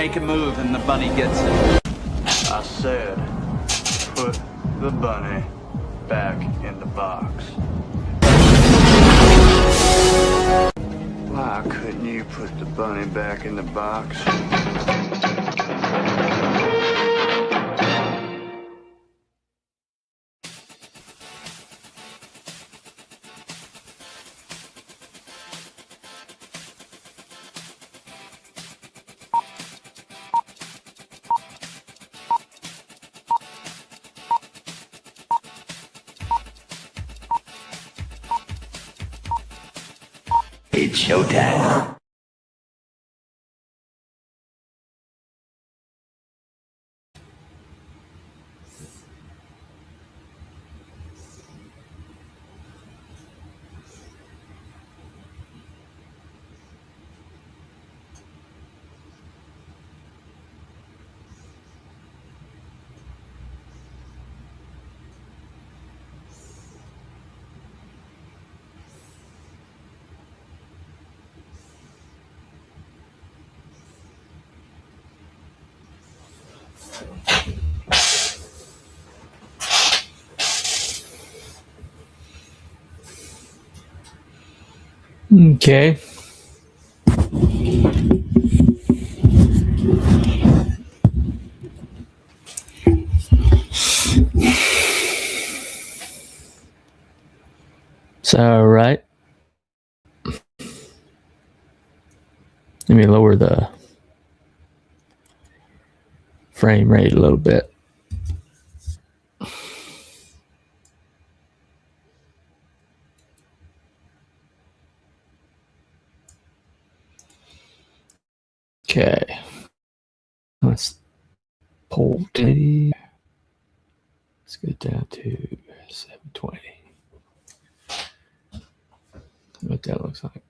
make a move and the bunny gets it. I said, put the bunny back in the box. Why couldn't you put the bunny back in the box? It's showtime. Okay. It's all right. Let me lower the frame rate a little bit. Okay. Let's pull 1080. Let's get down to 720. What that looks like.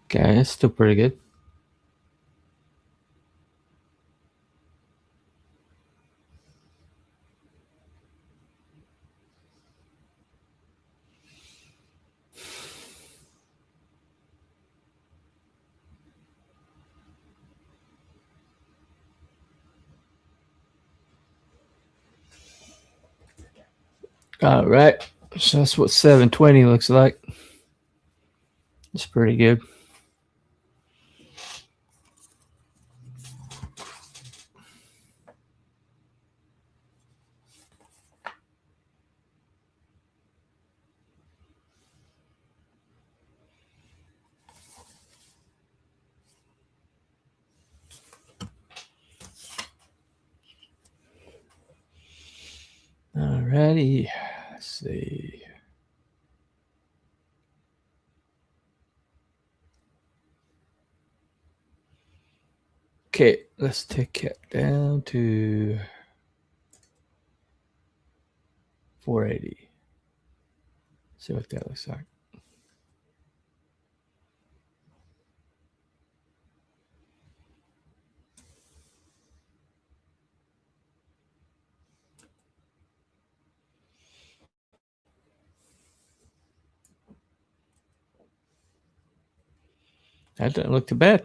Okay, it's still pretty good. All right. So that's what 720 looks like. It's pretty good. Alrighty. Let's see. Okay, let's take it down to 480. See what that looks like. That doesn't look too bad.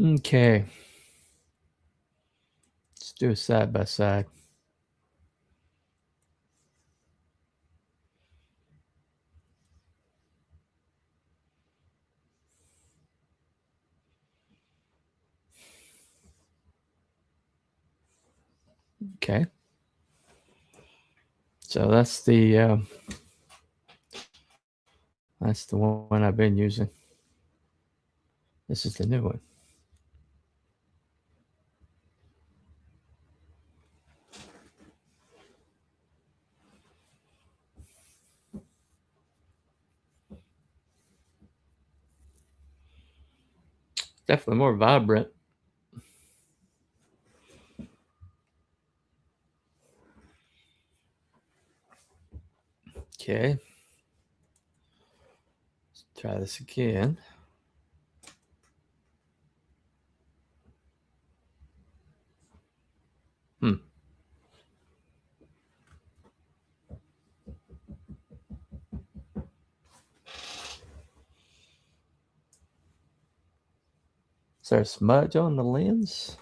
Okay. Let's do a side by side. Okay. So that's the one I've been using. This is the new one. Definitely more vibrant. Okay. Let's try this again. Hmm. Is there a smudge on the lens?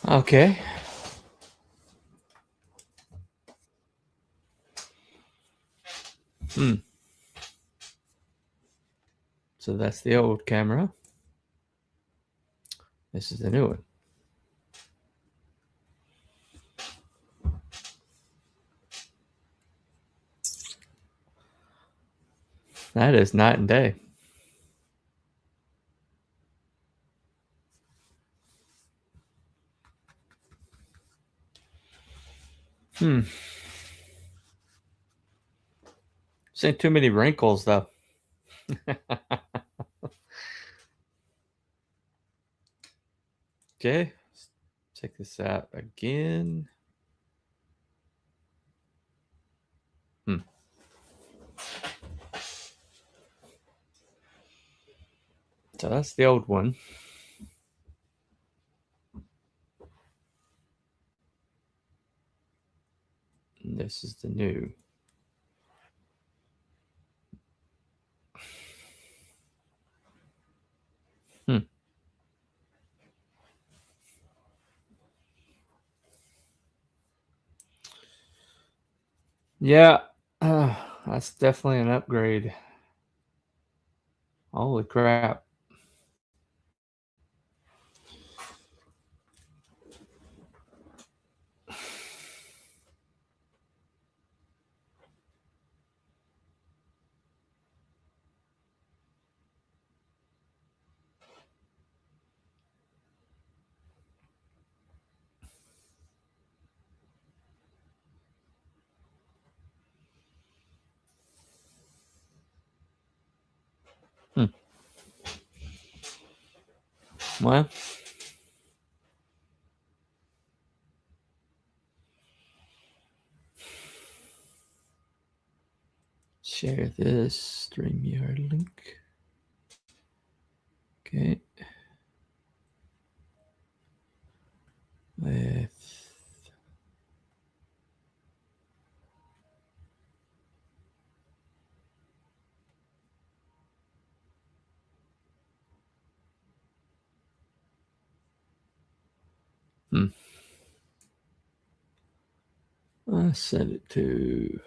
Okay. So that's the old camera. This is the new one. That is night and day. Seen too many wrinkles though. Okay. Let's check this out again. So that's the old one. And this is the new. Yeah, that's definitely an upgrade. Holy crap. Well, share this StreamYard link. Okay. With I send it to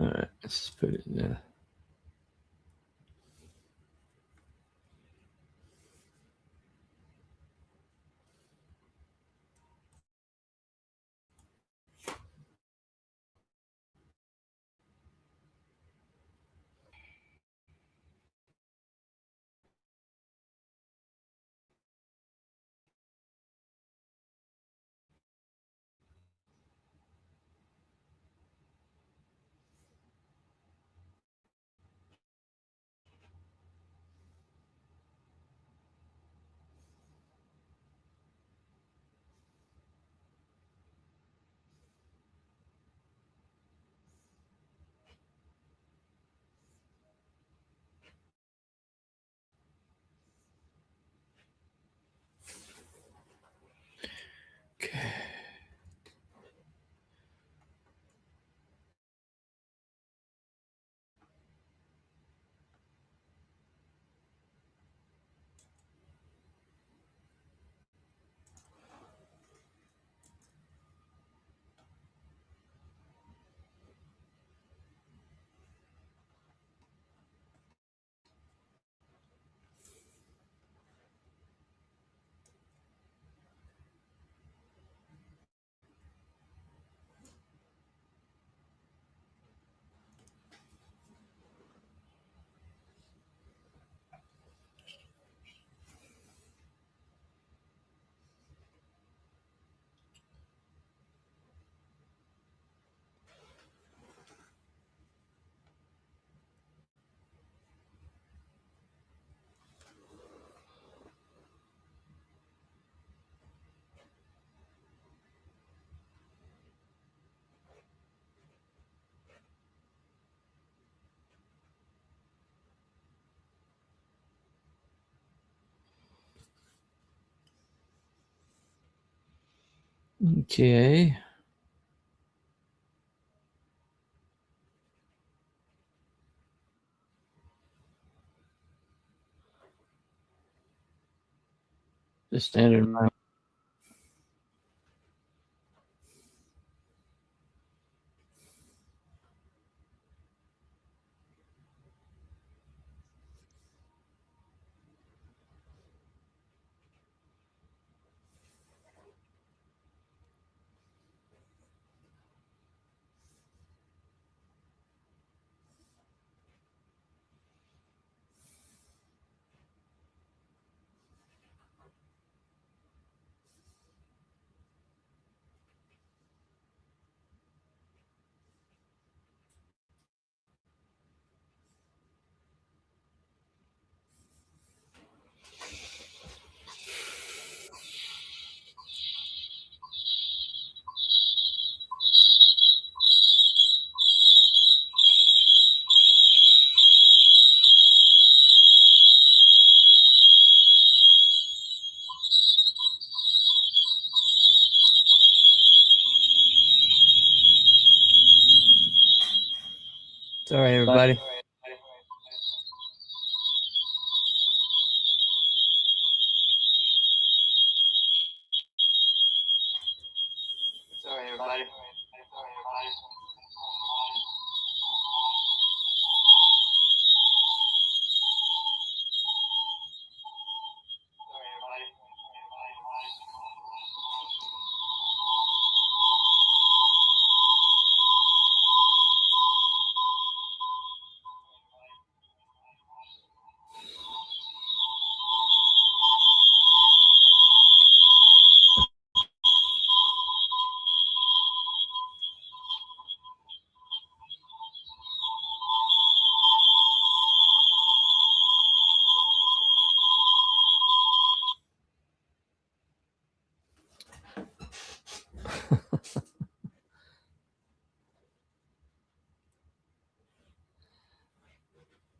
all right, let's put it in there. Okay. The standard amount. Sorry, everybody. Sorry, everybody.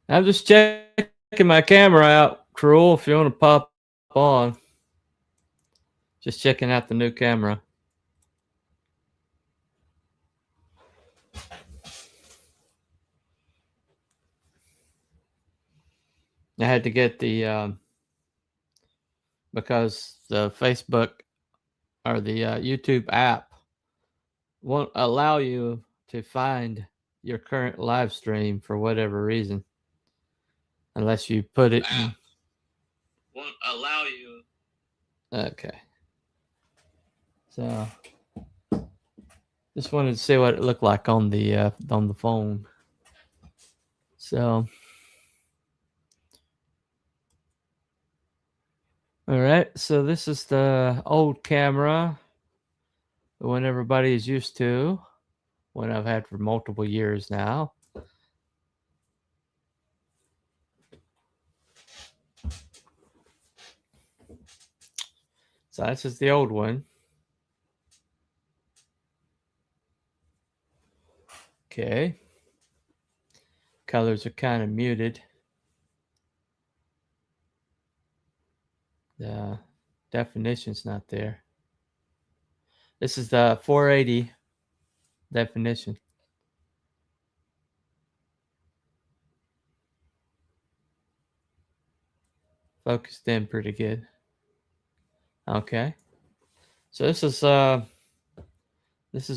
I'm just checking my camera out, Cruel, if you want to pop on. Just checking out the new camera. I had to get the because the Facebook or the YouTube app won't allow you to find your current live stream for whatever reason, unless you put it. Won't allow you. Okay. So, just wanted to see what it looked like on the phone. So, all right. So this is the old camera, the one everybody is used to, one I've had for multiple years now. So this is the old one. Okay. Colors are kind of muted. The definition's not there. This is the 480 definition. Focused in pretty good. Okay. So this is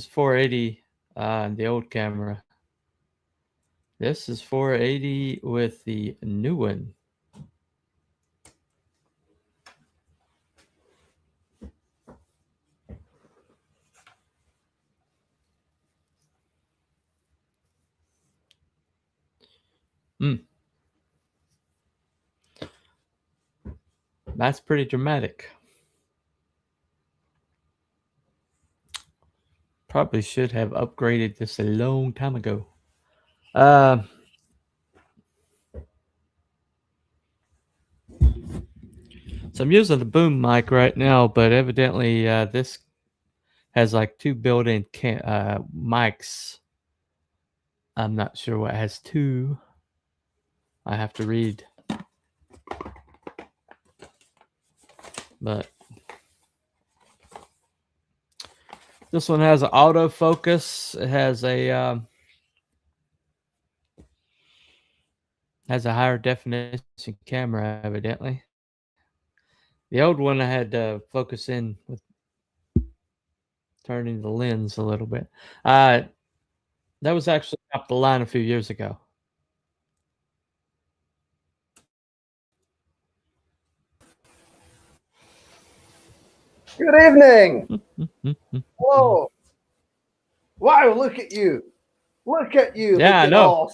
480 the old camera. This is 480 with the new one. That's pretty dramatic. Probably should have upgraded this a long time ago. So I'm using the boom mic right now, but evidently this has like two built-in mics. I'm not sure what has two. I have to read. But This one has an autofocus. It has a higher definition camera, evidently. The old one I had to focus in with turning the lens a little bit. That was actually off the line a few years ago. Good evening. Whoa. Wow, look at you. Look at you. Yeah, I looking know.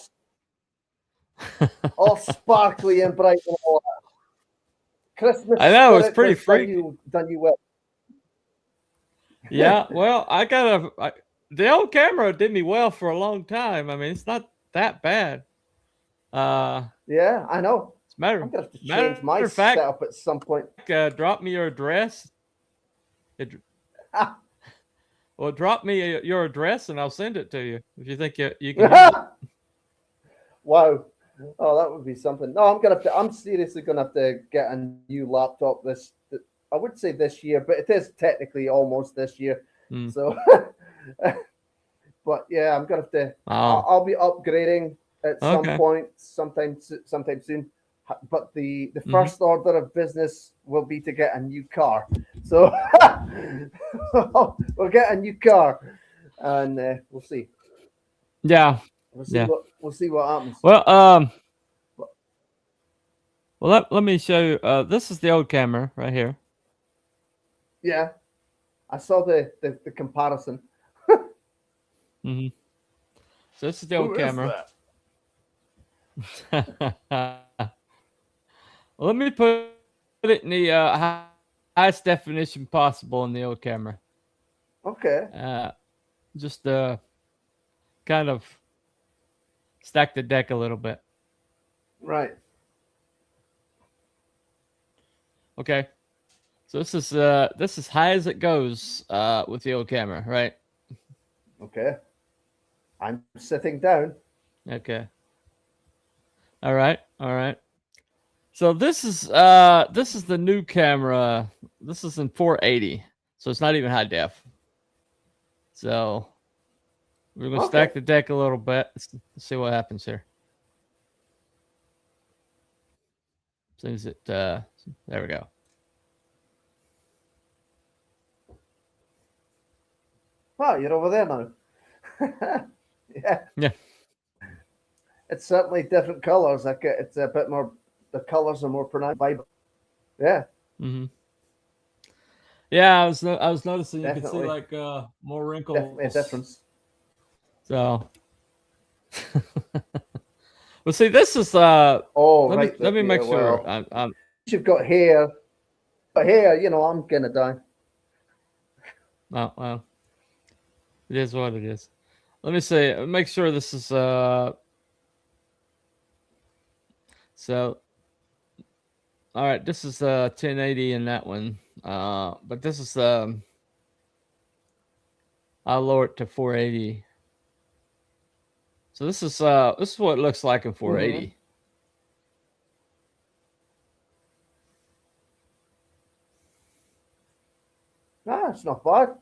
all sparkly and bright and all that. Christmas. I know, it's spirit pretty has freaky. done you well. Yeah, well, the old camera did me well for a long time. I mean, it's not that bad. Yeah, I know. It's matter I'm gonna have to matter change my of fact, setup at some point. drop me your address. Well, drop me your address and I'll send it to you if you think you can. Use it. Wow. Oh, that would be something. No, I'm seriously gonna have to get a new laptop I would say this year, but it is technically almost this year. Mm. So but yeah, I'm gonna have to Oh. I'll be upgrading at some Okay. point, sometime soon. But the Mhm. first order of business will be to get a new car. So we'll get a new car, and we'll see. Yeah. We'll see Yeah. we'll see what happens. Well, let me show you. This is the old camera right here. Yeah, I saw the comparison. Mm-hmm. So this is the old Who is camera. that? Well, let me put it in the highest definition possible in the old camera. Okay. Just kind of stack the deck a little bit. Right. Okay. So this is high as it goes with the old camera, right? Okay. I'm sitting down. Okay. All right. All right. So this is the new camera. This is in 480. So it's not even high def. So we're going to stack the deck a little bit. Let's see what happens here. Seems it there we go. Oh, you're over there now. Yeah. Yeah. It's certainly different colors. Like it's a bit more. The colors are more pronounced. Vibrant. Yeah. Mm-hmm. Yeah, I was noticing you Definitely. can see like more wrinkles. Definitely a difference. So, well, see, this is Oh, let right. me make sure. Well, you've got hair. But hair, I'm gonna die. Well, it is what it is. Let me see. Make sure this is so. All right, this is 1080 in that one. But this is I'll lower it to 480. So this is what it looks like in 480. Mm-hmm. Nah, it's not bad.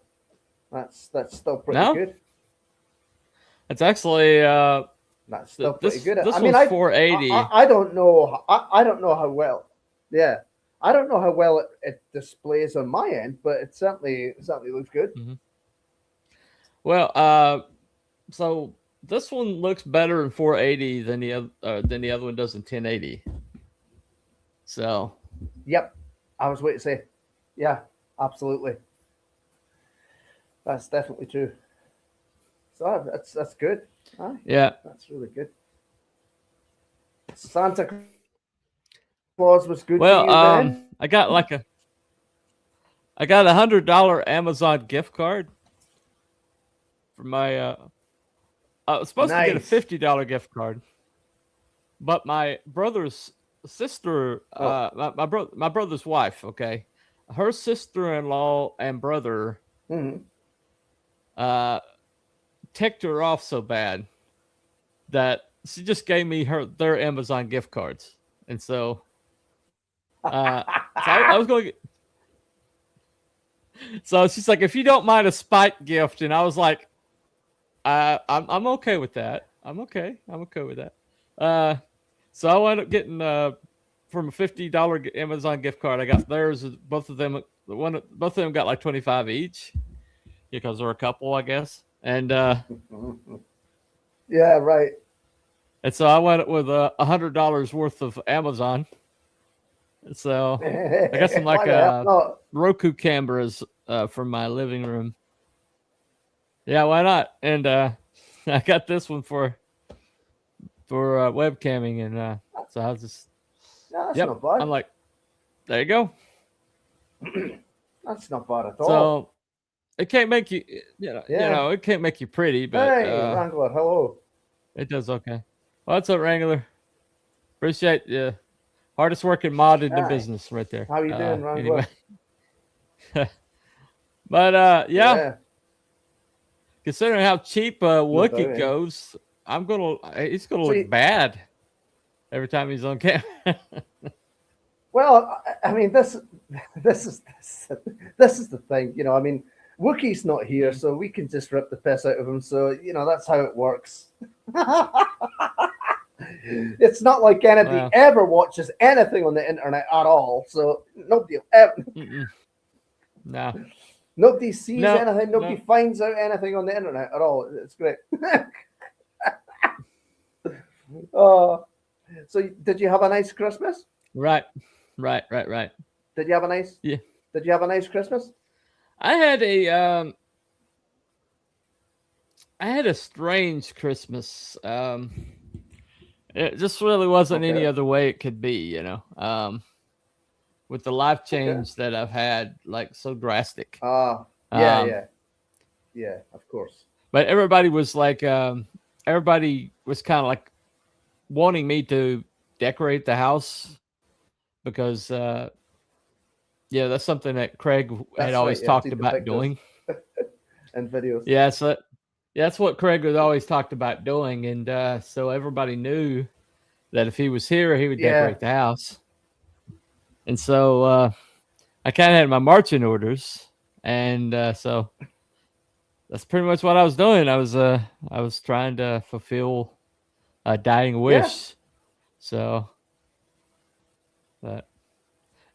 That's still pretty good. It's actually that's still pretty good. This I mean, one's 480. I don't know. I don't know how well. Yeah, I don't know how well it displays on my end, but it certainly looks good. Mm-hmm. Well, so this one looks better in 480 than the other one does in 1080. So. Yep, I was waiting to say. Yeah, absolutely. That's definitely true. So that's good. Huh? Yeah, that's really good. Santa Claus was good. Well, to you then? I got $100 Amazon gift card for my. I was supposed to get a $50 gift card, but my brother's sister, my brother's wife, okay, her sister-in-law and brother, ticked her off so bad that she just gave me their Amazon gift cards, and so I was going So she's like, if you don't mind a spike gift, and I was like, I'm okay with that. I'm okay with that. So I wound up getting from a $50 Amazon gift card. I got theirs. Both of them got like 25 each because they're a couple, I guess. And Yeah, right. and so I went with $100 worth of Amazon. So I got some Why like the hell not? Roku cameras from my living room. Yeah, why not? And I got this one for webcamming, and so I was just No, that's yep. not bad. I'm like, there you go. That's not bad at all. So it can't make you, you Yeah. know, it can't make you pretty, but Hey, Wrangler, hello. it does okay. What's up, Wrangler? Appreciate the hardest working mod in the Hi. business right there. How you doing, Wrangler? Anyway. But yeah, considering how cheap Wookie doubt. goes, he's gonna So look you- bad every time he's on camera. Well, I mean, this is the thing, you know. I mean, Wookie's not here, so we can just rip the piss out of him. So you know, that's how it works. It's not like anybody Wow. ever watches anything on the internet at all. So nobody ever, Mm-mm. No. nobody sees No, anything. Nobody no. finds out anything on the internet at all. It's great. So did you have a nice Christmas? Right. Did you have a nice? Yeah. Did you have a nice Christmas? I had a strange Christmas. It just really wasn't any Okay. other way it could be, you know. With the life change that I've had, like so drastic. Yeah, Um, yeah, of course. But everybody was like, everybody was kind of like wanting me to decorate the house because, yeah, that's something that Craig That's had always right, yeah, talked see the about pictures. doing. And videos. Yeah, so that's what Craig had always talked about doing, and so everybody knew that if he was here, he would Yeah. decorate the house. And so I kind of had my marching orders, and so that's pretty much what I was doing. I was trying to fulfill a dying wish. So, but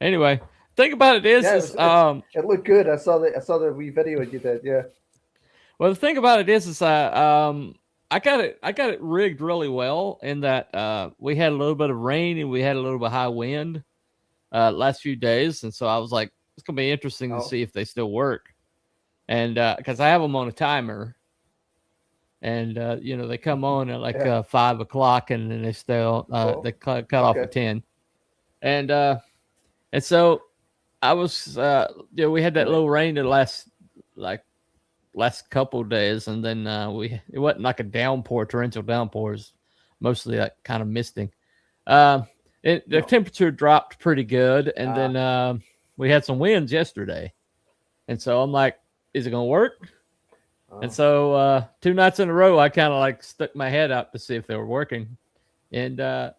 anyway, thing about it is, Yeah, is it looked good. I saw the wee video you did. Yeah. well, the thing about it is I got it rigged really well in that we had a little bit of rain and we had a little bit of high wind last few days, and so I was like, it's gonna be interesting to Oh. see if they still work, and because I have them on a timer, and you know, they come on at like Yeah. 5 o'clock, and then they still Cool. they cut off Okay. at 10, and so I was you know, we had that little rain the last couple of days, and then it wasn't like a downpour, torrential downpour. It was mostly like kind of misting. The temperature dropped pretty good, and then we had some winds yesterday, and so I'm like, is it gonna work? Oh. And so 2 nights in a row, I kind of like stuck my head out to see if they were working, and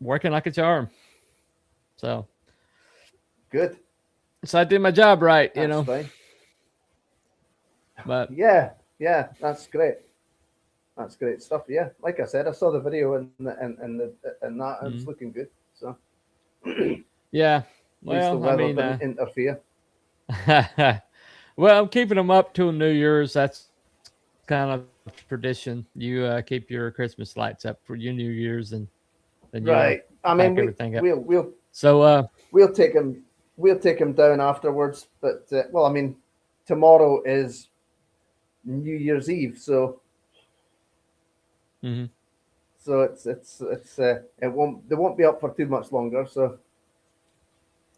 working like a charm. So Good. I did my job right, you That's know. fine. But Yeah, that's great. That's great stuff. Yeah, like I said, I saw the video and that it's looking good. So yeah, at least the well, I weather mean, didn't interfere. well, I'm keeping them up till New Year's. That's kind of tradition. You keep your Christmas lights up for your New Year's, and then you Right. I mean, everything up. we'll So take him down afterwards. But well, I mean, tomorrow is New Year's Eve, so mhm. so they won't be up for too much longer. So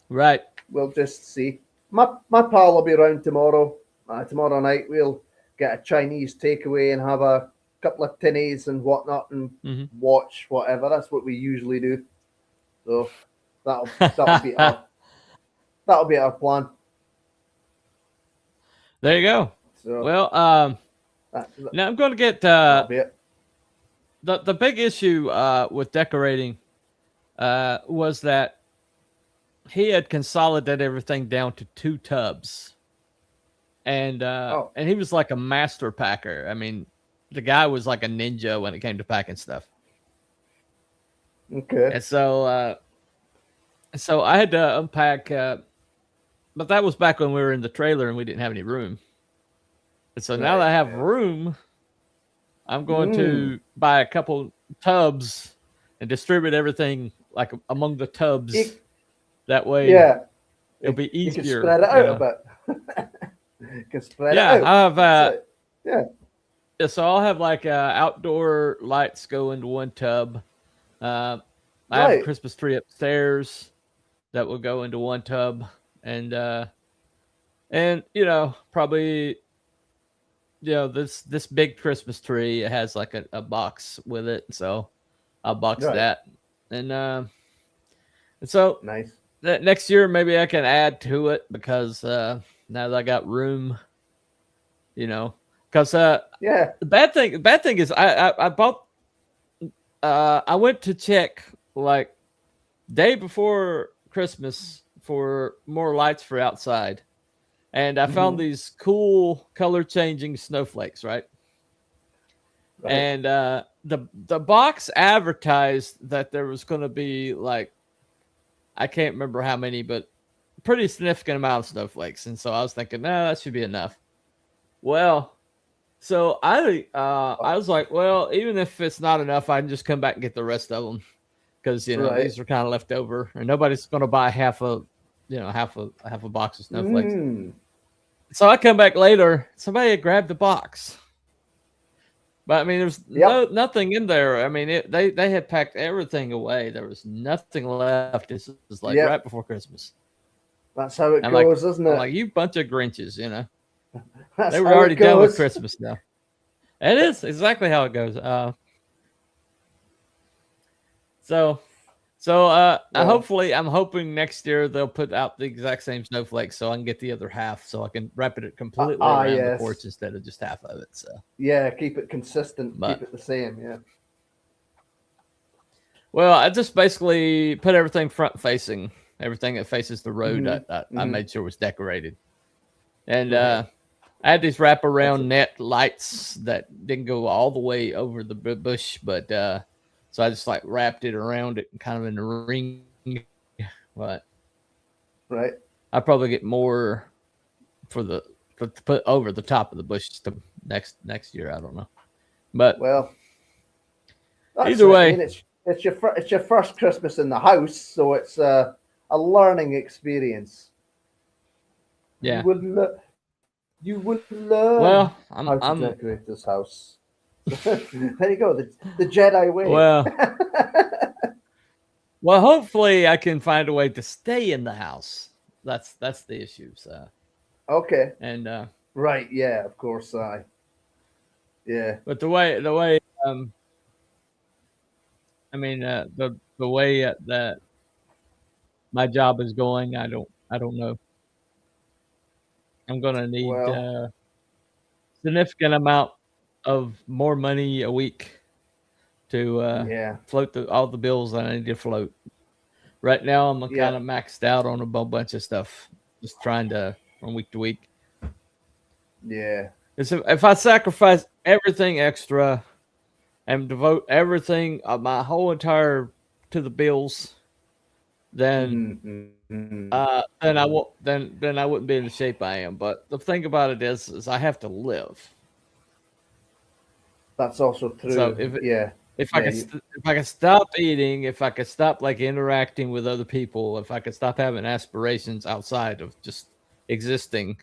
Right. we'll just see. My pal will be around tomorrow. Tomorrow night we'll get a Chinese takeaway and have a couple of tinnies and whatnot and Mhm. watch whatever. That's what we usually do. So that'll be our plan. There you go. So Well, now I'm going to get that'll be it. the big issue with decorating was that he had consolidated everything down to 2 tubs. And and he was like a master packer. I mean, the guy was like a ninja when it came to packing stuff. Okay. And so I had to unpack, but that was back when we were in the trailer and we didn't have any room. And so now that I have room, I'm going to buy a couple tubs and distribute everything like among the tubs. That way, it'll be easier. You can spread it out a bit. You can spread it out. I have, yeah. So I'll have like outdoor lights go into one tub. I have a Christmas tree upstairs that will go into one tub, and you know, probably, you know, this big Christmas tree, it has like a box with it, so I'll box that, and so nice. Next year maybe I can add to it, because now that I got room, you know, because the bad thing is I bought, I went to check like day before Christmas for more lights for outside, and I found these cool color changing snowflakes, right? And the box advertised that there was going to be like, I can't remember how many, but pretty significant amount of snowflakes. And so I was thinking, no, that should be enough. Well, so I was like, well, even if it's not enough, I can just come back and get the rest of them, because you know these are kind of left over, and nobody's going to buy half a box of snowflakes. So I come back later, somebody had grabbed the box, but I mean, there's nothing in there. I mean, they had packed everything away. There was nothing left. This was like right before Christmas. That's how it goes, isn't it? I'm like, you bunch of Grinches, you know. They were already done with Christmas now. It is exactly how it goes. So hopefully, I'm hoping next year they'll put out the exact same snowflakes so I can get the other half, so I can wrap it completely around the porch instead of just half of it. So keep it consistent, keep it the same. Yeah. Well, I just basically put everything front facing, everything that faces the road. I made sure was decorated, and I had these wraparound net lights that didn't go all the way over the bush, but so I just like wrapped it around it, kind of in a ring. But I probably get more to put over the top of the bush next year. I don't know, but either way, I mean, it's your first Christmas in the house, so it's a learning experience. Yeah. You would learn how to decorate this house. There you go, the Jedi way. Well, hopefully I can find a way to stay in the house. That's the issue. So okay, and of course, But the way I mean, the way that my job is going, I don't know. I'm gonna need significant amount of more money a week to float all the bills that I need to float. Right now, I'm kind of maxed out on a bunch of stuff, just trying to from week to week. Yeah. If I sacrifice everything extra and devote everything of my whole entire to the bills, then then I wouldn't be in the shape I am. But the thing about it is I have to live. That's also true. So if I could stop eating, if I could stop like interacting with other people, if I could stop having aspirations outside of just existing,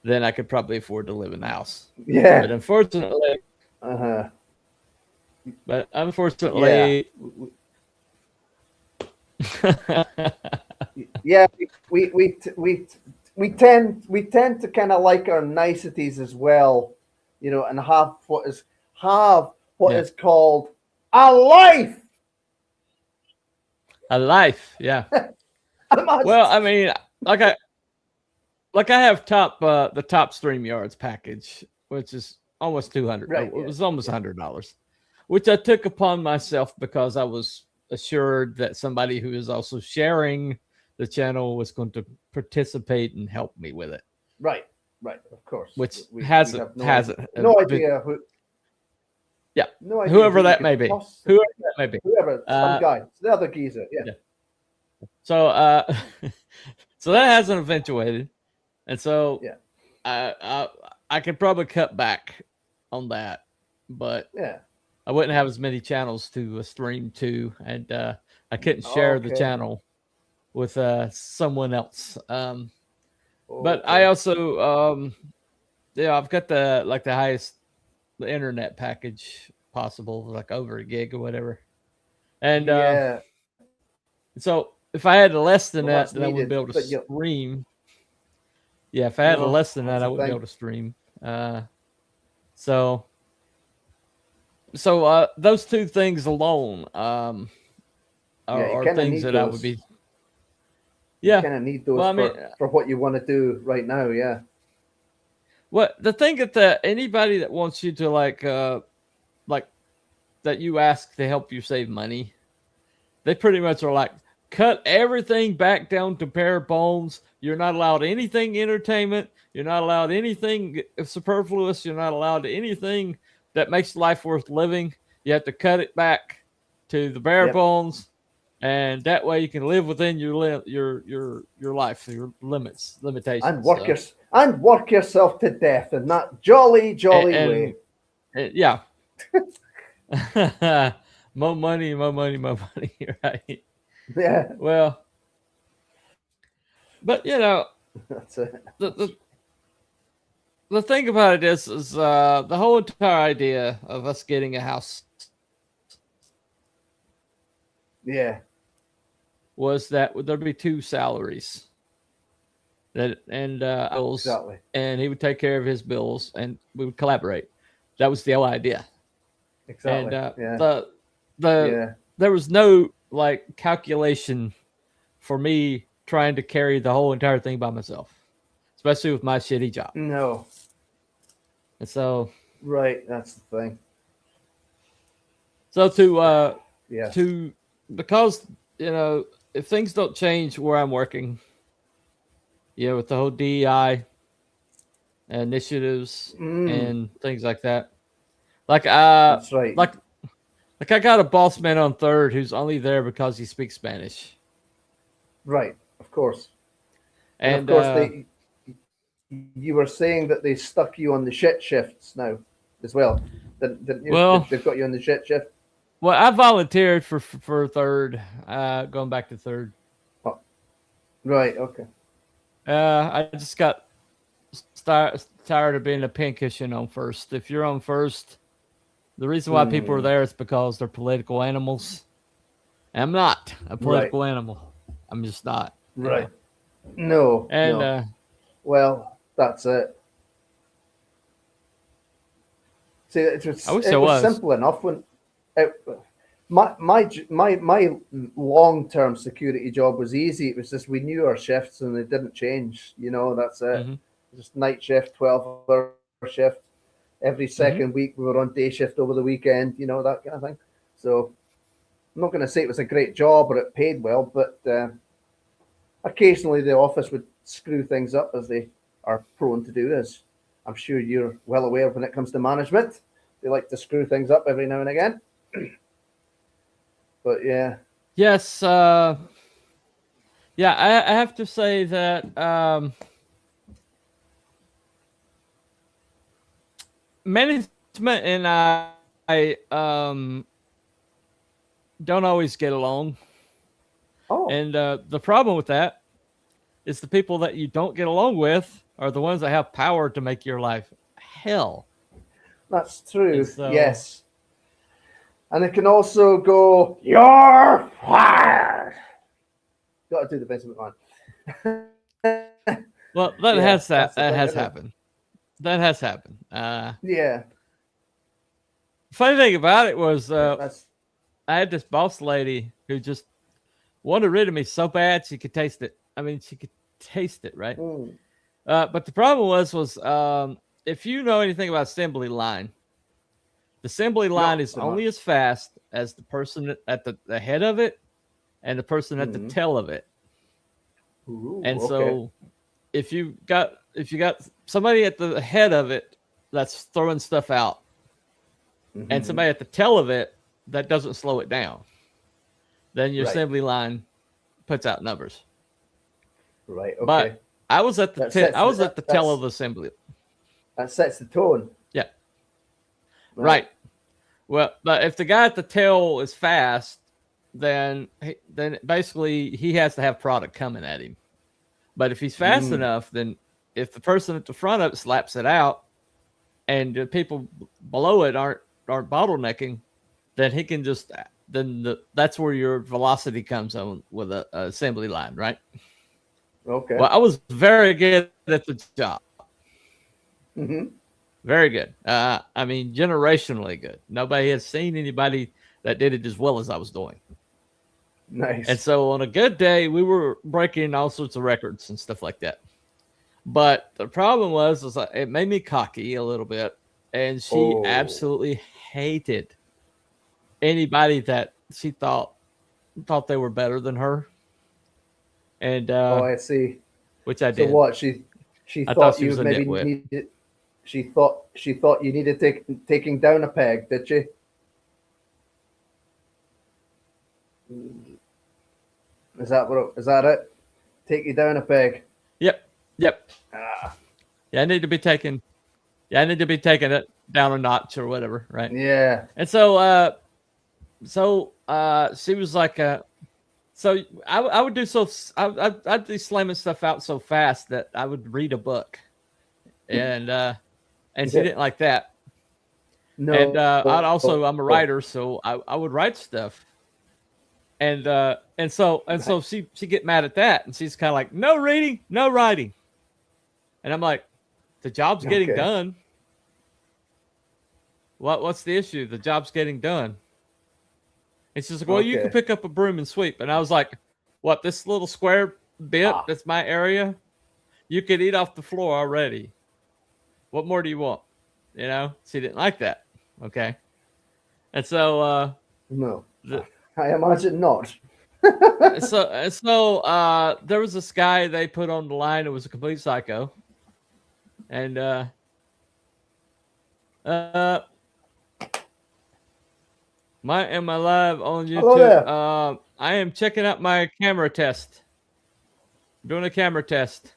then I could probably afford to live in the house. Yeah. But unfortunately, we tend to kind of like our niceties as well, you know, and have what is called a life. A life, yeah. Well, I mean, like I have the top StreamYards package, which is almost $200. It was almost $100, which I took upon myself because I was assured that somebody who is also sharing the channel was going to participate and help me with it, Right, of course. which We hasn't have hasn't no been- idea who. Yeah, No idea whoever who that could may be. possibly- Whoever that may be. Whoever, some guy, it's the other geezer. Yeah. Yeah. So so that hasn't eventuated, and so Yeah. I could probably cut back on that, but Yeah. I wouldn't have as many channels to stream to, and I couldn't share the Okay. channel with someone else. But Okay. I also, I've got the highest internet package possible, like over a gig or whatever. And yeah. so if I had less than Well, that, that's then I wouldn't be needed, able to but you- stream. Yeah, if I had No, less than that, that's I the wouldn't be thing. able to stream. So those two things alone are you kinda things need that I those. would be. Yeah. Kind of need those Well, I mean, for what you want to do right now. Yeah. What the thing that anybody that wants you to like that you ask to help you save money, they pretty much are like, cut everything back down to bare bones. You're not allowed anything entertainment. You're not allowed anything superfluous. You're not allowed anything that makes life worth living. You have to cut it back to the bare Yep. bones, and that way you can live within your life, your limitations, And work yourself to death in that jolly way. yeah. More money, right? Yeah, Well, but that's it. the thing about it is the whole entire idea of us getting a house Yeah, was that there'd be two salaries. Bills, exactly. and he would take care of his bills, and we would collaborate. That was the whole idea. Exactly. And yeah. Yeah. there was no like calculation for me trying to carry the whole entire thing by myself, especially with my shitty job. No. And so Right. That's the thing. to Yeah. because if things don't change where I'm working, with the whole DEI initiatives and things like that, like That's right. like I got a boss man on third who's only there because he speaks Spanish. Right. Of course. And of course, you were saying that they stuck you on the shit shifts now as well. Didn't you? Well- They've got you on the shit shift. well, I volunteered for third, going back to third. Right. Okay. I just got tired of being a pincushion on first. If you're on first, the reason why people are there is because they're political animals. I'm not a political animal. I'm just not. Right. No. And no. Well, that's it. See, it was, I wish it I was was. simple enough when my long-term security job was easy. It was just we knew our shifts and they didn't change. That's it. Mhm. Just night shift, 12-hour shift. Every second week we were on day shift over the weekend. That kind of thing. So I'm not going to say it was a great job or it paid well, but occasionally the office would screw things up as they are prone to do, as I'm sure you're well aware when it comes to management. They like to screw things up every now and again. But yeah. yes, I have to say that management and I don't always get along. Oh, And the problem with that is the people that you don't get along with are the ones that have power to make your life hell. that's true. And so- Yes. And it can also go, you're fired. Got to do the Vince McMahon. Well, that Yeah, has that's the that thing, has isn't it? happened. That has happened. Yeah. Funny thing about it was That's I had this boss lady who just wanted rid of me so bad she could taste it. I mean, she could taste it, right? But the problem was if you know anything about assembly line, the assembly line Not is so only much. as fast as the person at the head of it and the person at the tail of it. Ooh, And okay. so if you got somebody at the head of it that's throwing stuff out, and Mhm. somebody at the tail of it that doesn't slow it down, then your Right. assembly line puts out numbers. Right. Okay. But I was at the That sets I was the- at the tail that's- of the assembly. That sets the tone. Yeah. Right. Well, but if the guy at the tail is fast, then basically he has to have product coming at him. But if he's fast enough, then if the person at the front of it slaps it out, and the people below it aren't bottlenecking, then he can just that's where your velocity comes on with a assembly line, right? Okay. Well, I was very good at the job. hmm Very good. I mean, generationally good. Nobody has seen anybody that did it as well as I was doing. Nice. And so on a good day, we were breaking all sorts of records and stuff like that. But the problem was it made me cocky a little bit. And she absolutely hated anybody that she thought they were better than her. And I see. which I So did. what? She I thought thought she you was a maybe nitwit. needed. She thought you needed taking down a peg, did she? Is that it? Take you down a peg. Yep. Yeah, I need to be taking it down a notch or whatever, right? Yeah. And so she was like, so I would do I'd be slamming stuff out so fast that I would read a book, and she didn't like that. No. And I'm a writer, so I would write stuff, and so she get mad at that, and she's kind of like, no reading, no writing, and I'm like, the job's getting Okay. done. What's the issue? The job's getting done. And she's like, well, you can Okay. pick up a broom and sweep. And I was like, what, this little square bit, that's my area? You could eat off the floor already. What more do you want? You know, she didn't like that. Okay. And so, No. I imagine not. so there was this guy they put on the line who was a complete psycho. And, am I live on YouTube? Hello there. I am checking out my camera test. I'm doing a camera test.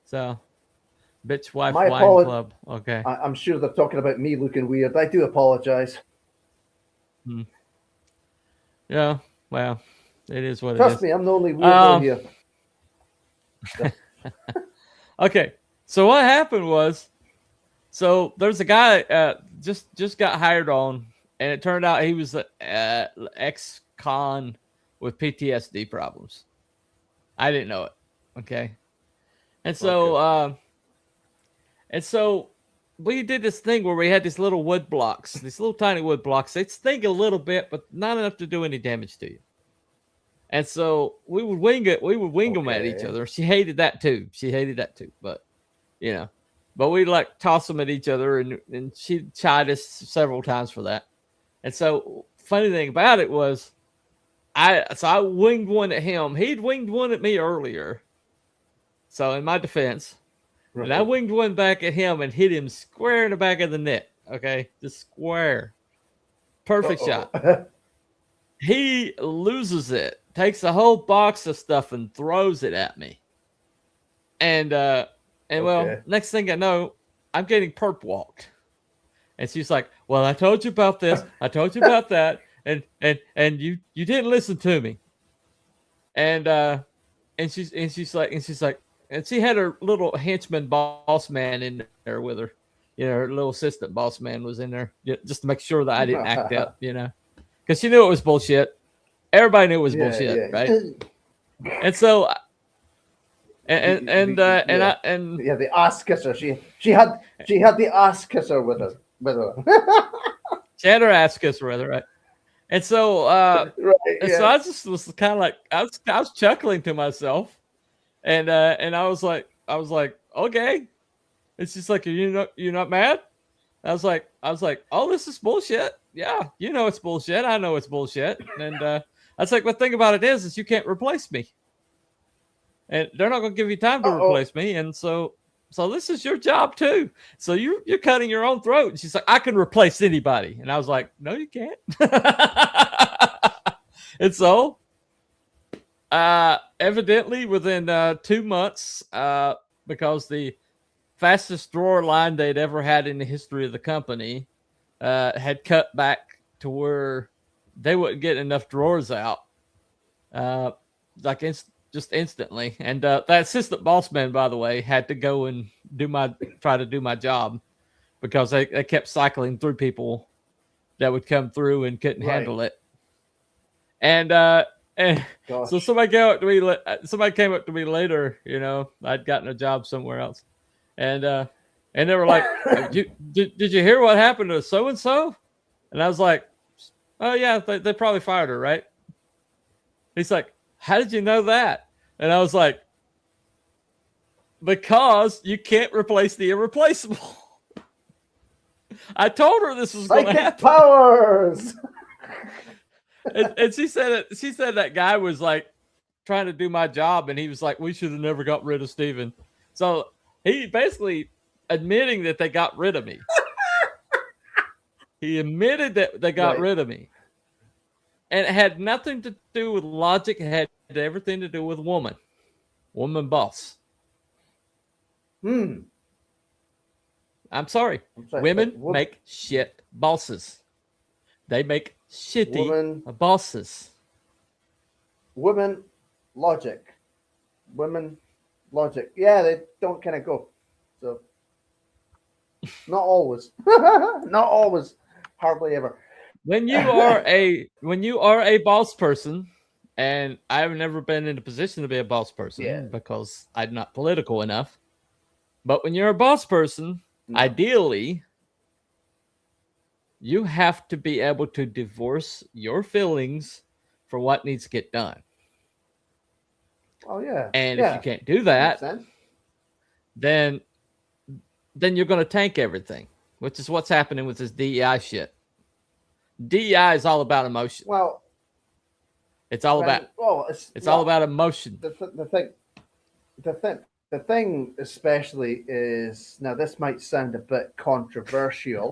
So, bitch wife My wine club. Okay. I'm sure they're talking about me looking weird. I do apologize. Yeah. Well, it is what Trust it is. me, I'm the only weirdo here. Okay. So what happened was, so there's a guy just got hired on, and it turned out he was an ex-con with PTSD problems. I didn't know it. Okay. And so we did this thing where we had these little wood blocks, these little tiny wood blocks. They sting a little bit, but not enough to do any damage to you. And so we would wing it. We would wing them at each Okay. other. She hated that too. But but we'd like toss them at each other, and she chided us several times for that. And so funny thing about it was, I winged one at him. He'd winged one at me earlier. So in my defense, and I winged one back at him and hit him square in the back of the net. Okay, just square, perfect shot. He loses it, takes the whole box of stuff and throws it at me. And well, next thing I know, I'm getting perp walked. And she's like, well, I told you about this. I told you about that. And you didn't listen to me. And she's like, and she had her little henchman boss man in there with her. Her little assistant boss man was in there just to make sure that I didn't act up, because she knew it was bullshit. Everybody knew it was bullshit, right? And so, the ass kisser. She had the ass kisser with her. She had her ass kisser with her, right? And so, so I just was kind of like, I was chuckling to myself, and I was like, okay. And she's like, you're not mad? I was like, oh, this is bullshit. Yeah, it's bullshit. I know it's bullshit. And I was like, the thing about it is you can't replace me. and they're not going to give you time to Uh-oh. replace me. And so this is your job too. So you're cutting your own throat. And she's like, I can replace anybody. And I was like, no, you can't. And so, evidently within 2 months, because the fastest drawer line they'd ever had in the history of the company had cut back to where they wouldn't get enough drawers out, just instantly. And that assistant boss man, by the way, had to go and try to do my job because they kept cycling through people that would come through and couldn't handle it. And so somebody came up to me later, you know, I'd gotten a job somewhere else. And they were like, did you hear what happened to so-and-so? And I was like, oh yeah, they probably fired her, right? He's like, how did you know that? And I was like, because you can't replace the irreplaceable. I told her this was going to happen. Powers. And she said that guy was like trying to do my job, and he was like, we should have never got rid of Steven. So he basically admitting that they got rid of me. He admitted that they got rid of me. And it had nothing to do with logic. It had everything to do with woman boss. I'm sorry. Women make shit bosses. They make shitty bosses. Women logic. Yeah, they don't kind of go. So not always. Not always. Hardly ever. When you are a boss person, and I've never been in a position to be a boss person because I'm not political enough. But when you're a boss person, ideally, you have to be able to divorce your feelings for what needs to get done. Oh yeah. And if you can't do that, then you're going to tank everything, which is what's happening with this DEI shit. DEI is all about emotion. Well, it's all about. Well, it's all about emotion. The thing, especially, is now this might sound a bit controversial.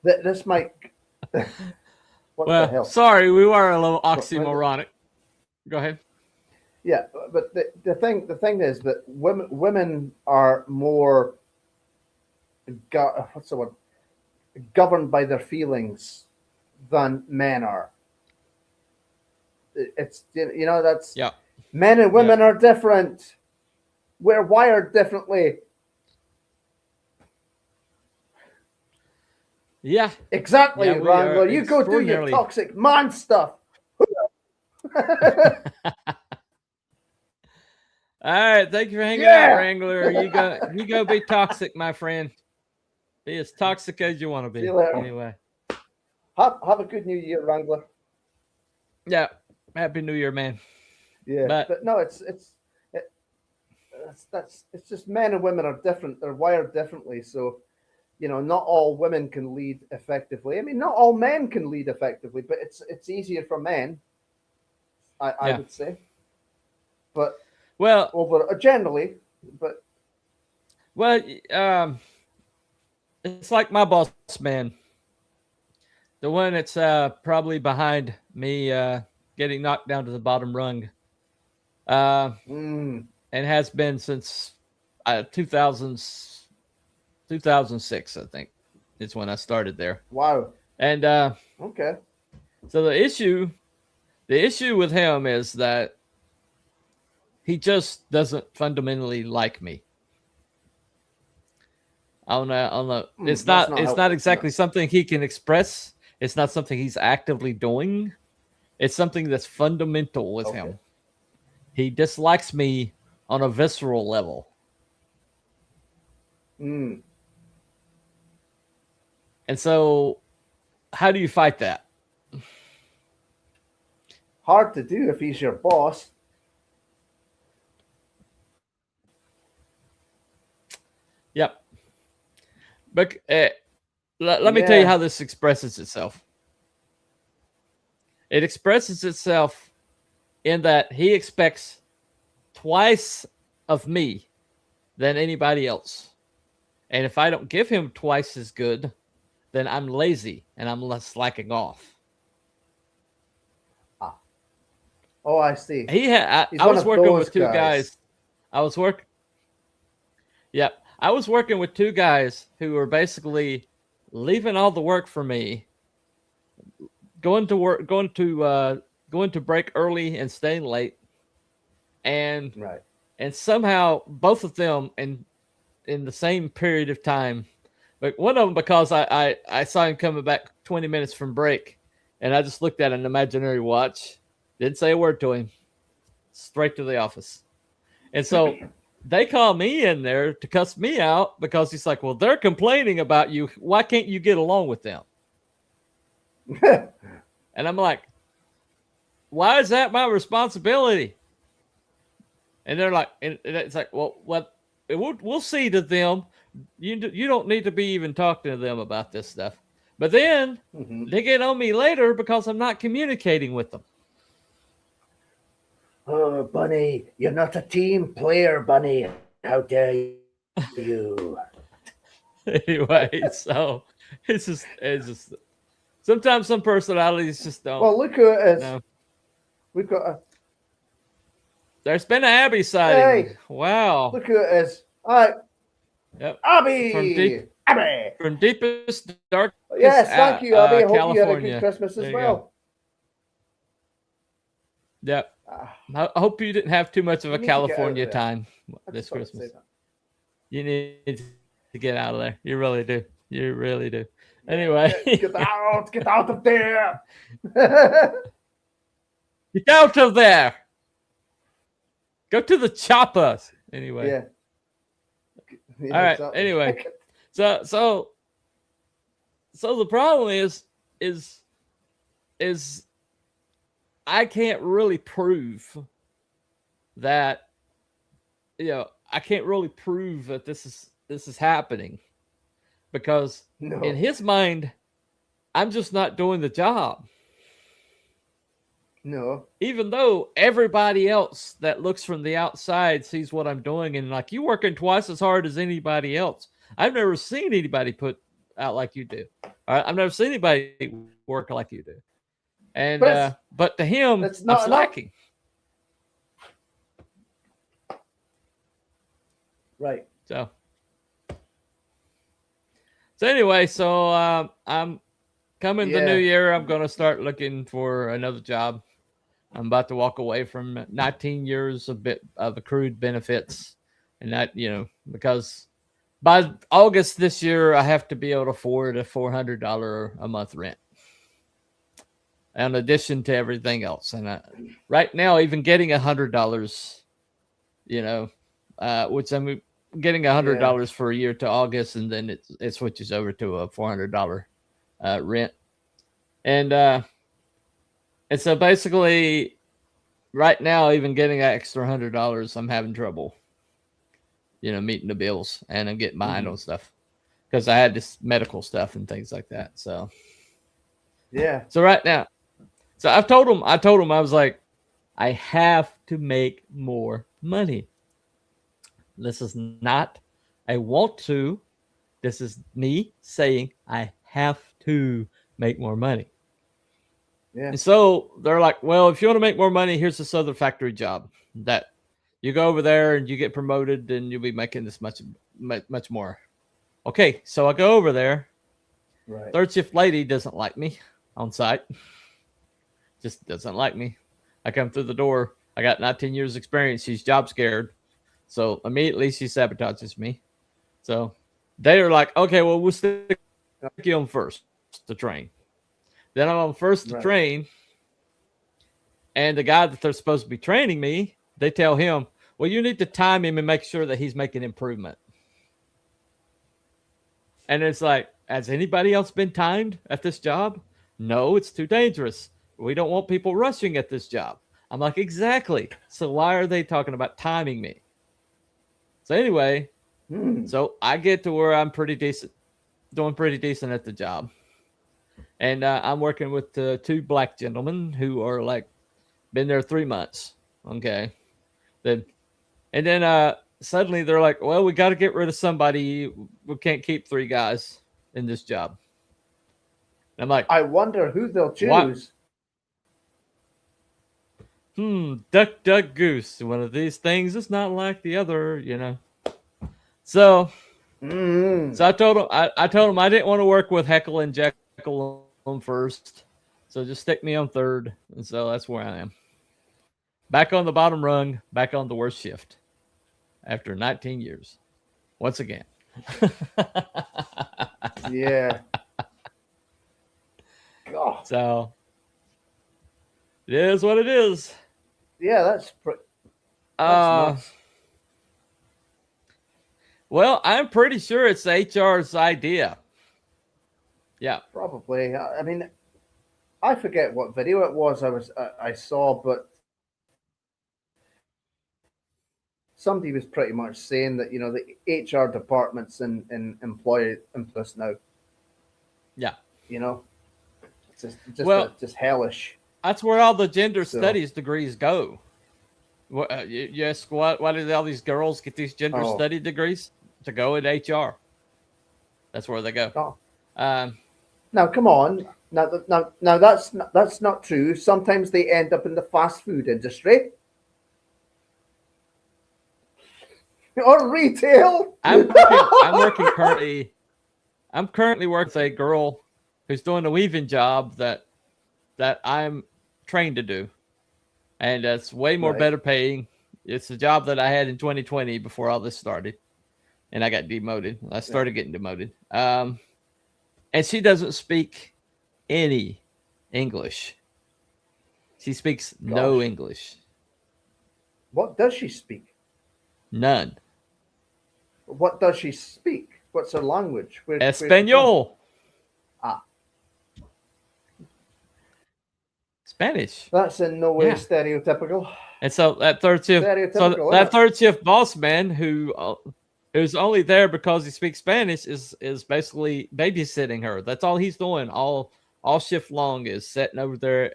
This might. What the hell? Sorry, we were a little oxymoronic. Go ahead. Yeah, but the thing is that women are more governed by their feelings than men are. It's that's men and women are different. We're wired differently. Yeah, exactly, Wrangler. You go do your toxic man stuff. All right, thank you for hanging out, Wrangler. You go be toxic, my friend. Be as toxic as you want to be. See you later. Anyway, have a good New Year, Wrangler. Yeah, Happy New Year, man. Yeah, but no, it's just men and women are different. They're wired differently, so not all women can lead effectively. I mean, not all men can lead effectively, but it's easier for men. I would say, but generally, but it's like my boss man, the one that's probably behind me getting knocked down to the bottom rung, and has been since 2006, I think, is when I started there. Wow. And okay. So the issue with him is that he just doesn't fundamentally like me. It's not exactly something he can express. It's not something he's actively doing. It's something that's fundamental with him. He dislikes me on a visceral level. And so, how do you fight that? Hard to do if he's your boss. Yep. But let me tell you how this expresses itself. It expresses itself in that he expects twice of me than anybody else. And if I don't give him twice as good, then I'm lazy and I'm less slacking off. Oh, I see. I He's I one was of working those with two guys. I was working. Yep. I was working with two guys who were basically leaving all the work for me, going to work, going to break early and staying late. And Right. and somehow both of them in the same period of time. But one of them, because I saw him coming back 20 minutes from break, and I just looked at an imaginary watch, didn't say a word to him, straight to the office. And so they call me in there to cuss me out because he's like, well, they're complaining about you. Why can't you get along with them? And I'm like, why is that my responsibility? And they're like, and it's like, well, we'll see to them. You don't need to be even talking to them about this stuff. But then they get on me later because I'm not communicating with them. Oh, Bunny, you're not a team player, Bunny. How dare you? Anyway, so it's just sometimes some personalities just don't. Well, look who it is. No. We've got a There's been an Abby sighting. Hey. Wow. look who it is. All right, Yep. Abby. Abby. From deepest darkest Yes, thank you, Abby. I hope California. you had a good Christmas There as you well. go. Yep. Ah, I hope you didn't have too much of You a need to get out of California there. time I this just wanted to say Christmas. You need to get out of there. You really do. You really do. Anyway, Get out of there. get out of there. Go to the choppers. Anyway. Yeah. All right. exactly. Anyway, so the problem is I can't really prove that, I can't really prove that this is happening because No. in his mind, I'm just not doing the job. No. Even though everybody else that looks from the outside sees what I'm doing and like, you working twice as hard as anybody else. I've never seen anybody put out like you do. All right? I've never seen anybody work like you do. And but to him, that's I'm not enough. slacking. Right. So anyway, I'm coming the new Yeah. year. I'm gonna start looking for another job. I'm about to walk away from 19 years of accrued benefits, and that because by August this year I have to be able to afford a $400 a month rent, in addition to everything else. And right now, even getting $100, which I'm getting $100 for a year to August, and then it switches over to a $400 rent, and so basically, right now, even getting that extra $100, I'm having trouble, meeting the bills, and I'm getting behind on stuff because I had this medical stuff and things like that. So Yeah. so right now, so I told him, I was like, I have to make more money. This is not, I want to. This is me saying I have to make more money. Yeah. And so they're like, well, if you want to make more money, here's this other factory job that you go over there and you get promoted and you'll be making this much more. Okay. So I go over there. Right. Third shift lady doesn't like me on site. Just doesn't like me. I come through the door. I got 19 years experience. She's job scared. So immediately she sabotages me. So they are like, okay, well, we'll stick you on first to train. Then I'm on first to train. And the guy that they're supposed to be training me, they tell him, well, you need to time him and make sure that he's making improvement. And it's like, has anybody else been timed at this job? No, it's too dangerous. We don't want people rushing at this job. I'm like, exactly. So why are they talking about timing me? So anyway, so I get to where I'm pretty decent, doing pretty decent at the job. And I'm working with two black gentlemen who are like Been there 3 months. Okay. Then suddenly they're like, well, we got to get rid of somebody. We can't keep 3 guys in this job. And I'm like, I wonder who they'll What? choose. duck, duck, goose. One of these things is not like the other, you know. So I told him I didn't want to work with Heckle and Jekyll on first. So just stick me on third. And so that's where I am. Back on the bottom rung, back on the worst shift. After 19 years. Once again. Yeah. God. So it is what it is. Yeah, that's Uh, nuts. well, I'm pretty sure it's HR's idea. Yeah. Probably. I mean, I forget what video it was I saw, but somebody was pretty much saying that, you know, the HR departments and employ this now. Yeah. You know, it's just hellish. That's where all the gender So- studies degrees go. You ask why did all these girls get these gender Oh. study degrees? To go in HR. That's where they go. Oh. Um, Now, come on. Now, that's not true. Sometimes they end up in the fast food industry or retail. I'm currently working with a girl who's doing a weaving job that I'm trained to do, and it's way more Right. better paying. It's the job that I had in 2020 before all this started, and I got demoted. I started getting demoted. And she doesn't speak any English. She speaks no Gosh. English, What does she speak? none. What does she speak? What's her language? Where's she from? Espanol. Ah. Spanish. That's in no way Yeah. stereotypical. And so that third shift, Stereotypical, isn't it? third shift boss man who's only there because he speaks Spanish is basically babysitting her. That's all he's doing all shift long is sitting over there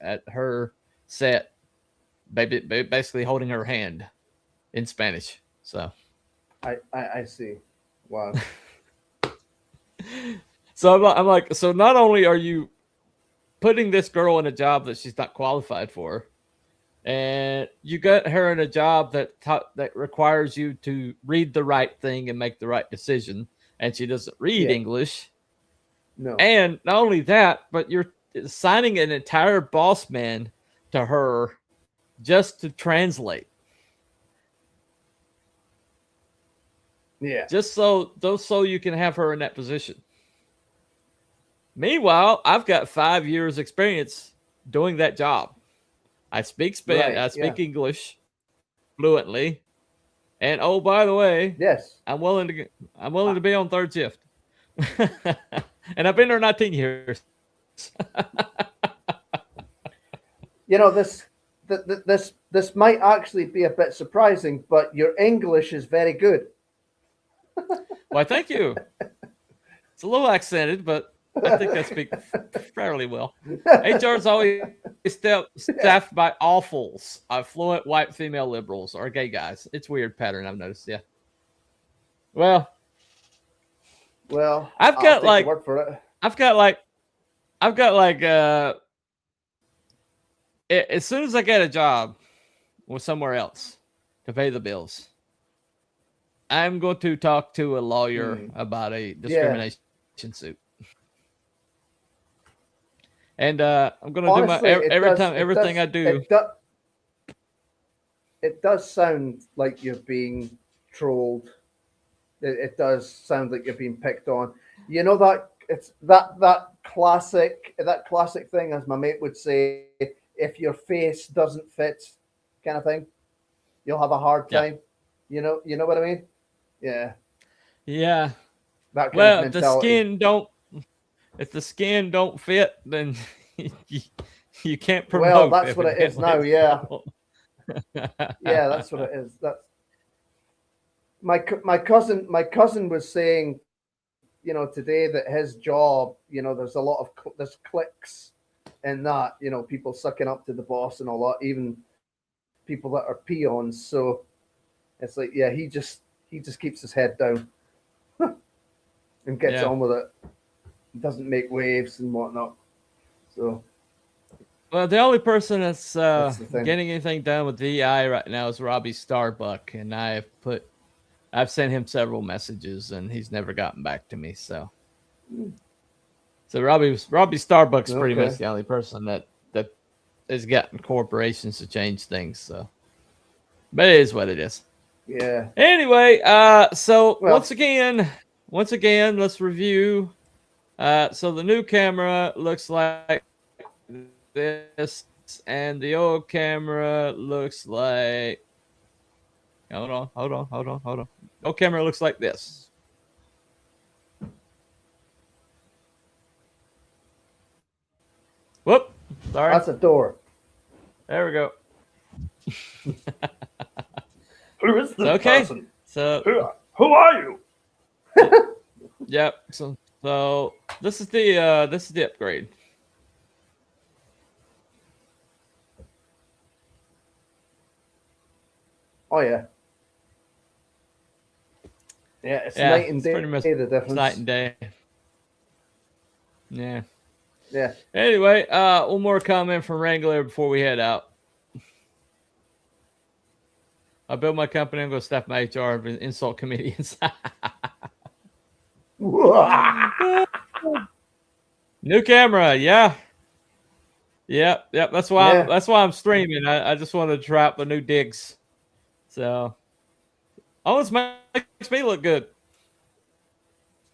at her set, basically holding her hand in Spanish. So I see. Wow. so I'm like, so not only are you putting this girl in a job that she's not qualified for, and you got her in a job that requires you to read the right thing and make the right decision, and she doesn't read Yeah. English. No. And not only that, but you're assigning an entire boss man to her just to translate, Yeah. just so you can have her in that position. Meanwhile, I've got 5 years experience doing that job. I speak Spanish. Right, I speak yeah. English fluently, and oh, by the way, Yes. I'm willing to be on third shift, and I've been there 19 years. You know, this might actually be a bit surprising, but your English is very good. Why, thank you. It's a little accented, but I think I speak fairly well. HR is always staffed by awfuls, fluent white female liberals or gay guys. It's a weird pattern I've noticed. Yeah. Well, Well, I've I'll got take your like word for it. I've got as soon as I get a job with somewhere else to pay the bills, I'm going to talk to a lawyer about a discrimination suit. And I'm going to do Honestly, everything I do. It does sound like you're being trolled. It does sound like you're being picked on. You know that it's that classic thing, as my mate would say, if your face doesn't fit, kind of thing, you'll have a hard time. You know what I mean? Yeah. Yeah. That kind Well, of if the mentality. skin don't fit, then you can't promote. Well, that's what it is now. Yeah. Yeah, that's what it is. That's my cousin was saying, you know, today that his job, you know, there's a lot of there's cliques and that, you know, people sucking up to the boss and all that, even people that are peons. So it's like, yeah, he just keeps his head down and gets on with it. He doesn't make waves and whatnot. So, well, the only person that's the thing. getting anything done with VI right now is Robbie Starbuck, and I've sent him several messages, and he's never gotten back to me. So Robbie Starbuck's pretty Okay. much the only person that has gotten corporations to change things. So, but it is what it is. Yeah. Anyway, so Well- once again, let's review. So the new camera looks like this, and the old camera looks like. Hold on. Old camera looks like this. Whoop! Sorry. That's a door. There we go. Who is this Okay. person? So Who are you? yep. So this is the upgrade. Oh yeah. Yeah, it's Yeah, night and it's day. pretty much The difference. night and day. Yeah. Yeah. Anyway, one more comment from Wrangler before we head out. I build my company. I'm going to staff my HR and insult comedians. New camera, yeah. Yep. That's why. Yeah. That's why I'm streaming. I just want to try out the new digs. So, almost makes me look good.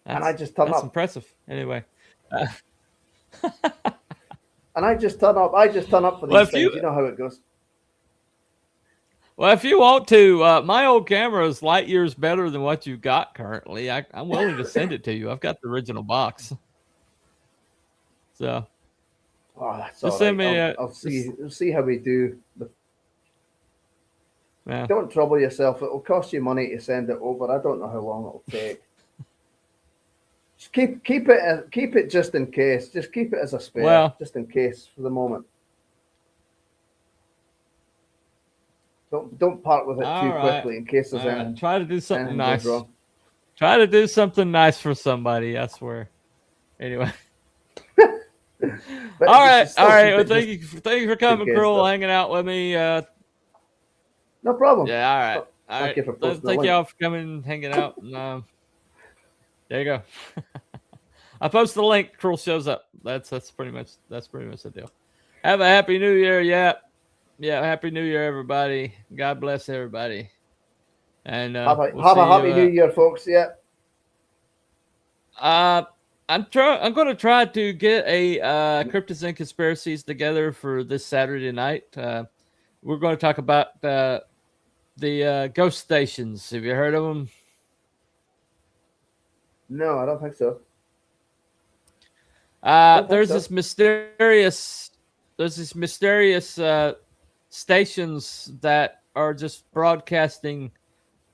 And I just turn that's up. impressive. Anyway. And I just turn up. I just turn up for these Well, if things. you- You know how it goes. Well, if you want to, my old camera is light years better than what you've got currently. I'm willing to send it to you. I've got the original box. So, Oh, that's Just all send right. me I'll see how we do. yeah. Don't trouble yourself. It'll cost you money to send it over. I don't know how long it'll take. Just keep it just in case. Just keep it as a spare, Well- just in case for the moment. Don't part with it All too right. quickly in case there's All right, anything, try to do something anything nice. goes wrong. Try to do something nice for somebody. I swear. Anyway. But All you right. should still All right. keep Well, it thank you for coming, case, Cruel, though. hanging out with me. No problem. Yeah. All right. All Thank right. you for posting the Thank link. y'all for coming and hanging out. And, there you go. I post the link. Cruel shows up. That's pretty much the deal. Have a happy New Year. Yeah. Happy New Year, everybody. God bless everybody. And Have a we'll happy see you, New Year, folks. Yeah. I'm going to try to get a Cryptids and Conspiracies together for this Saturday night. We're going to talk about the ghost stations. Have you heard of them? No, I don't think so. think There's so. this mysterious stations that are just broadcasting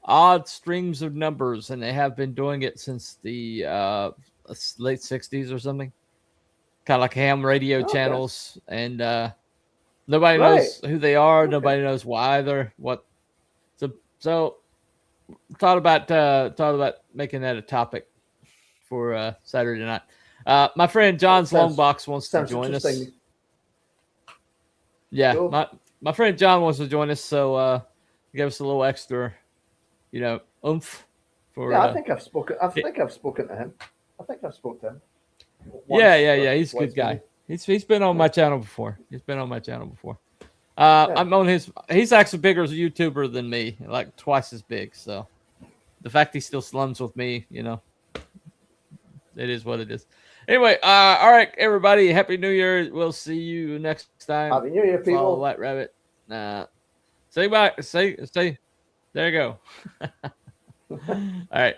odd streams of numbers, and they have been doing it since the late 60s or something. Kind of like ham radio Okay. channels, and nobody Right. knows who they are. Okay. Nobody knows why they're what. So thought about making that a topic for Saturday night. My friend John's Sounds- Longbox wants to Sounds join us. interesting. Yeah, Cool. my friend John wants to join us, so give us a little extra, oomph. For Yeah, I think I've spoken. I think I've spoken to him. I think I've spoken to him. yeah. Once He's a or good twice, guy. maybe. He's been on my channel before. I'm on his. He's actually bigger as a YouTuber than me, like twice as big. So the fact he still slums with me, it is what it is. Anyway, all right, everybody. Happy New Year. We'll see you next time. Happy New Year, Follow people. White Rabbit. Say bye. Say. There you go. All right.